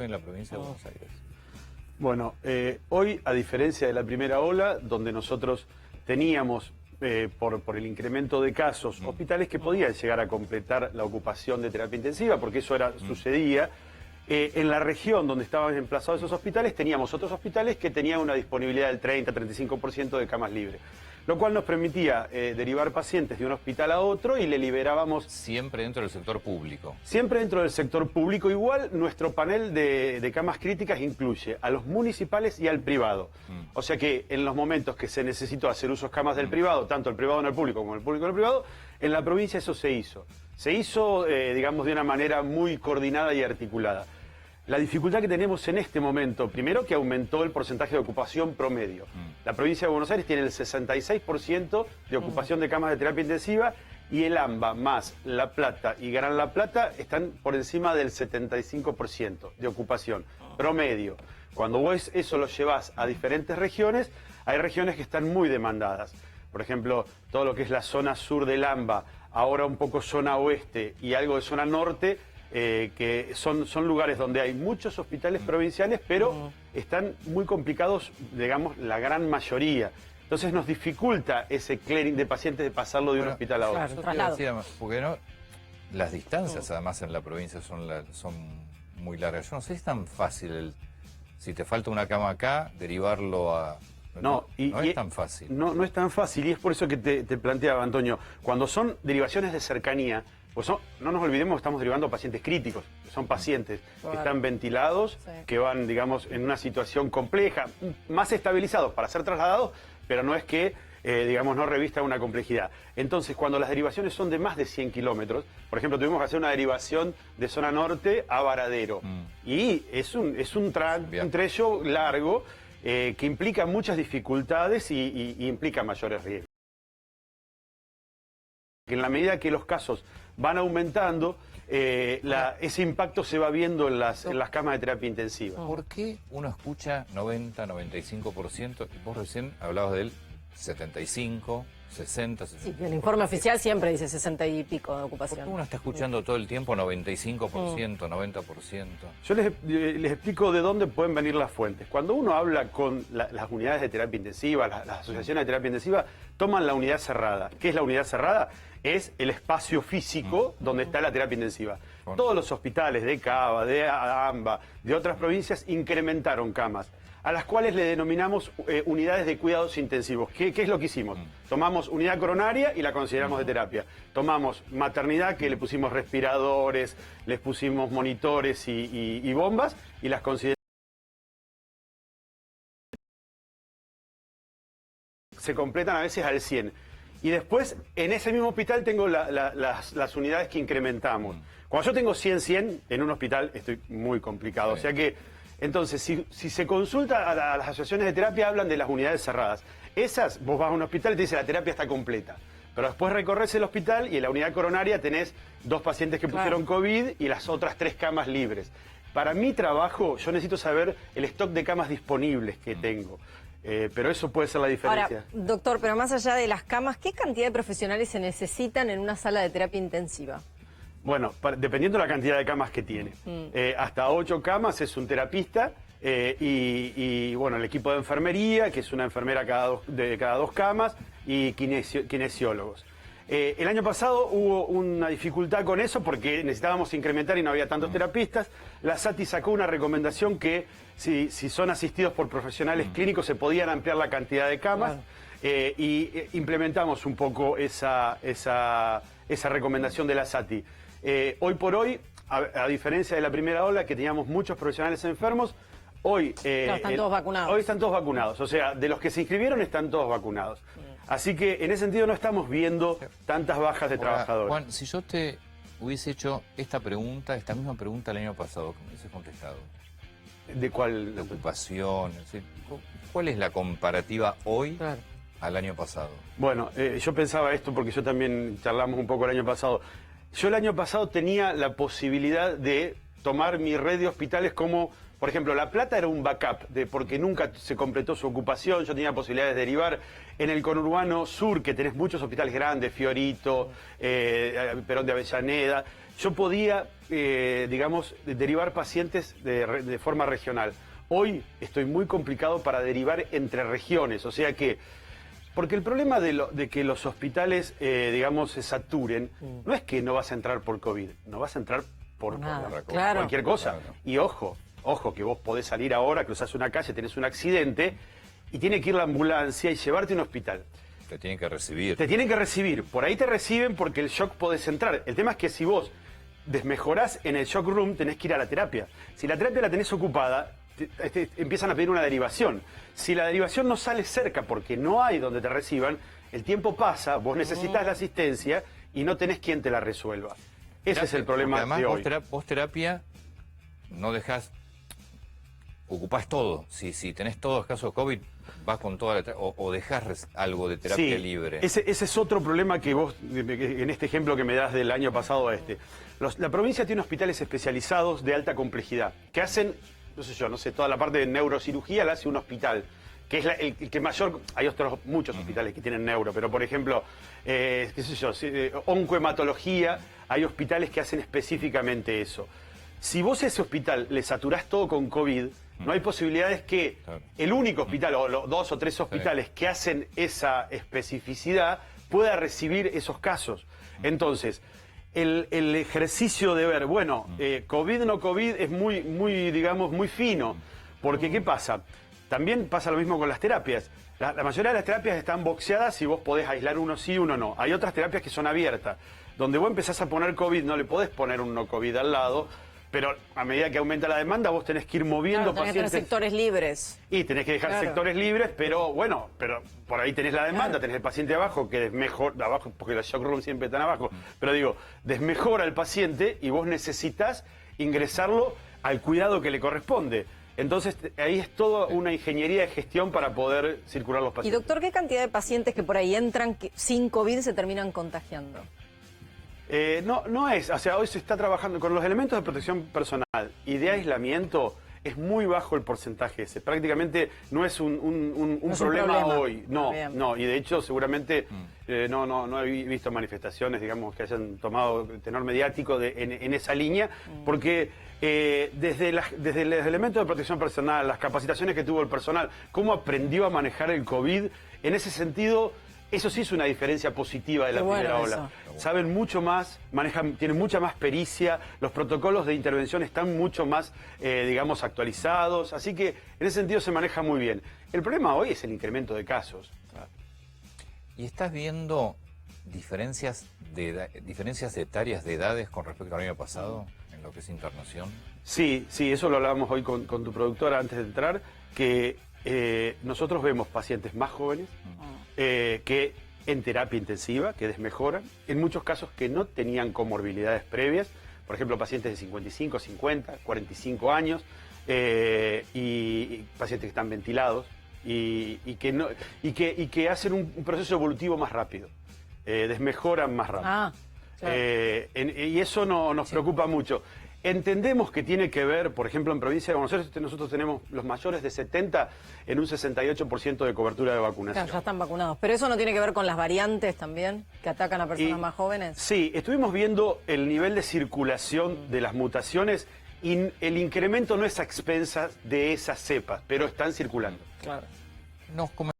en la provincia de Buenos Aires? Bueno, hoy, a diferencia de la primera ola, donde nosotros teníamos, por el incremento de casos, hospitales que podían llegar a completar la ocupación de terapia intensiva, porque eso sucedía, en la región donde estaban emplazados esos hospitales, teníamos otros hospitales que tenían una disponibilidad del 30-35% de camas libres, lo cual nos permitía derivar pacientes de un hospital a otro y le liberábamos... Siempre dentro del sector público. Siempre dentro del sector público. Igual nuestro panel de camas críticas incluye a los municipales y al privado. O sea que en los momentos que se necesitó hacer usos camas del privado, tanto el privado en el público como el público en el privado, en la provincia eso se hizo. Se hizo, digamos, de una manera muy coordinada y articulada. La dificultad que tenemos en este momento, primero que aumentó el porcentaje de ocupación promedio. La provincia de Buenos Aires tiene el 66% de ocupación de camas de terapia intensiva y el AMBA más La Plata y Gran La Plata están por encima del 75% de ocupación promedio. Cuando vos eso lo llevas a diferentes regiones, hay regiones que están muy demandadas. Por ejemplo, todo lo que es la zona sur del AMBA, ahora un poco zona oeste y algo de zona norte, que son lugares donde hay muchos hospitales provinciales, pero están muy complicados, digamos, la gran mayoría. Entonces nos dificulta ese clearing de pacientes de pasarlo de un hospital a otro. Claro, porque no, las distancias además en la provincia son muy largas. Yo no sé si es tan fácil, si te falta una cama acá, derivarlo a... No es tan fácil. No es tan fácil y es por eso que te planteaba, Antonio, cuando son derivaciones de cercanía, pues no nos olvidemos que estamos derivando a pacientes críticos, que son pacientes que están ventilados, que van, digamos, en una situación compleja, más estabilizados para ser trasladados, pero no es que, digamos, no revista una complejidad. Entonces, cuando las derivaciones son de más de 100 kilómetros, por ejemplo, tuvimos que hacer una derivación de zona norte a Varadero, y es un trecho largo que implica muchas dificultades y implica mayores riesgos. En la medida que los casos van aumentando, ese impacto se va viendo en las camas de terapia intensiva. ¿Por qué uno escucha 90, 95%? Y vos recién hablabas del 75, 60, 60. Sí, el informe oficial siempre dice 60 y pico de ocupación. ¿Por qué uno está escuchando todo el tiempo 95%, 90%? Yo les explico de dónde pueden venir las fuentes. Cuando uno habla con las unidades de terapia intensiva, las asociaciones de terapia intensiva, toman la unidad cerrada. ¿Qué es la unidad cerrada? Es el espacio físico donde está la terapia intensiva. Todos los hospitales de Cava, de AMBA, de otras provincias incrementaron camas, a las cuales le denominamos unidades de cuidados intensivos. ¿Qué es lo que hicimos? Tomamos unidad coronaria y la consideramos de terapia. Tomamos maternidad, que le pusimos respiradores, les pusimos monitores y bombas, y las consideramos. Se completan a veces al 100. Y después, en ese mismo hospital tengo las unidades que incrementamos. Cuando yo tengo 100 en un hospital, estoy muy complicado. Sí. O sea que, entonces, si se consulta a las asociaciones de terapia, hablan de las unidades cerradas. Esas, vos vas a un hospital y te dice la terapia está completa. Pero después recorres el hospital y en la unidad coronaria tenés 2 pacientes que pusieron COVID y las otras 3 camas libres. Para mi trabajo, yo necesito saber el stock de camas disponibles que tengo. Pero eso puede ser la diferencia. Ahora, doctor, pero más allá de las camas, ¿qué cantidad de profesionales se necesitan en una sala de terapia intensiva? Bueno, dependiendo de la cantidad de camas que tiene. Hasta 8 camas es un terapista y bueno, el equipo de enfermería, que es una enfermera de cada 2 camas, y kinesiólogos. El año pasado hubo una dificultad con eso porque necesitábamos incrementar y no había tantos terapistas. La SATI sacó una recomendación que si son asistidos por profesionales clínicos se podían ampliar la cantidad de camas, y implementamos un poco esa recomendación de la SATI. Hoy por hoy, a diferencia de la primera ola, que teníamos muchos profesionales enfermos, hoy están todos vacunados. Hoy están todos vacunados. O sea, de los que se inscribieron están todos vacunados. Así que en ese sentido no estamos viendo tantas bajas de trabajadores. Juan, si yo te hubiese hecho esta misma pregunta el año pasado, ¿cómo hubieses contestado? ¿De cuál? De ocupación. ¿Cuál es la comparativa hoy al año pasado? Bueno, yo pensaba esto porque yo también charlamos un poco el año pasado. Yo el año pasado tenía la posibilidad de tomar mi red de hospitales como, por ejemplo, La Plata era un backup, porque nunca se completó su ocupación, yo tenía posibilidades de derivar. En el conurbano sur, que tenés muchos hospitales grandes, Fiorito, Perón de Avellaneda, yo podía, digamos, derivar pacientes de forma regional. Hoy estoy muy complicado para derivar entre regiones, o sea que... Porque el problema de que los hospitales, digamos, se saturen, no es que no vas a entrar por COVID, no vas a entrar por cualquier cosa. Claro. Y ojo, que vos podés salir ahora, cruzás una calle, tenés un accidente y tiene que ir la ambulancia y llevarte a un hospital. Te tienen que recibir. Te tienen que recibir. Por ahí te reciben porque el shock podés entrar. El tema es que si vos desmejorás en el shock room, tenés que ir a la terapia. Si la terapia la tenés ocupada, empiezan a pedir una derivación. Si la derivación no sale cerca porque no hay donde te reciban, el tiempo pasa, vos necesitas la asistencia y no tenés quien te la resuelva. Ese es el problema además, de hoy. Vos terapia no dejás, ocupás todo. Si tenés todos los casos de COVID, vas con toda la o dejás algo de terapia libre. Ese es otro problema que vos, en este ejemplo que me das del año pasado a este. La provincia tiene hospitales especializados de alta complejidad, que hacen, no sé, toda la parte de neurocirugía la hace un hospital, que es el que mayor, hay muchos hospitales que tienen neuro, pero por ejemplo, oncohematología, hay hospitales que hacen específicamente eso. Si vos a ese hospital le saturás todo con COVID, no hay posibilidades que el único hospital, o los 2 o 3 hospitales que hacen esa especificidad, pueda recibir esos casos. Entonces, el ejercicio de ver, bueno, COVID no COVID es muy, digamos, muy fino. Porque, ¿qué pasa? También pasa lo mismo con las terapias. La mayoría de las terapias están boxeadas y vos podés aislar uno sí, uno no. Hay otras terapias que son abiertas, donde vos empezás a poner COVID, no le podés poner un no COVID al lado, pero a medida que aumenta la demanda, vos tenés que ir moviendo pacientes. Tenés que tener sectores libres. Y tenés que dejar sectores libres, pero bueno, pero por ahí tenés la demanda, tenés el paciente abajo, que desmejora, abajo, porque los shock rooms siempre están abajo, pero digo, desmejora al paciente y vos necesitas ingresarlo al cuidado que le corresponde. Entonces, ahí es toda una ingeniería de gestión para poder circular los pacientes. Y doctor, ¿qué cantidad de pacientes que por ahí entran sin COVID se terminan contagiando? No es, o sea, hoy se está trabajando con los elementos de protección personal y de aislamiento, es muy bajo el porcentaje ese. Prácticamente no es un problema hoy. No, y de hecho seguramente no he visto manifestaciones, digamos, que hayan tomado tenor mediático en esa línea, porque desde los elementos de protección personal, las capacitaciones que tuvo el personal, cómo aprendió a manejar el COVID, en ese sentido... Eso sí es una diferencia positiva de la primera ola. Saben mucho más, tienen mucha más pericia, los protocolos de intervención están mucho más, digamos, actualizados, así que en ese sentido se maneja muy bien. El problema hoy es el incremento de casos. ¿Y estás viendo diferencias etarias de edades con respecto al año pasado en lo que es internación? Sí, eso lo hablábamos hoy con tu productora antes de entrar, que nosotros vemos pacientes más jóvenes, que en terapia intensiva, que desmejoran, en muchos casos que no tenían comorbilidades previas, por ejemplo, pacientes de 55, 50, 45 años, y pacientes que están ventilados y que hacen un proceso evolutivo más rápido, desmejoran más rápido. Y eso nos preocupa mucho. Entendemos que tiene que ver, por ejemplo, en provincia de Buenos Aires nosotros tenemos los mayores de 70 en un 68% de cobertura de vacunación. Claro, ya están vacunados. ¿Pero eso no tiene que ver con las variantes también, que atacan a personas más jóvenes? Sí, estuvimos viendo el nivel de circulación de las mutaciones y el incremento no es a expensas de esas cepas, pero están circulando. Claro.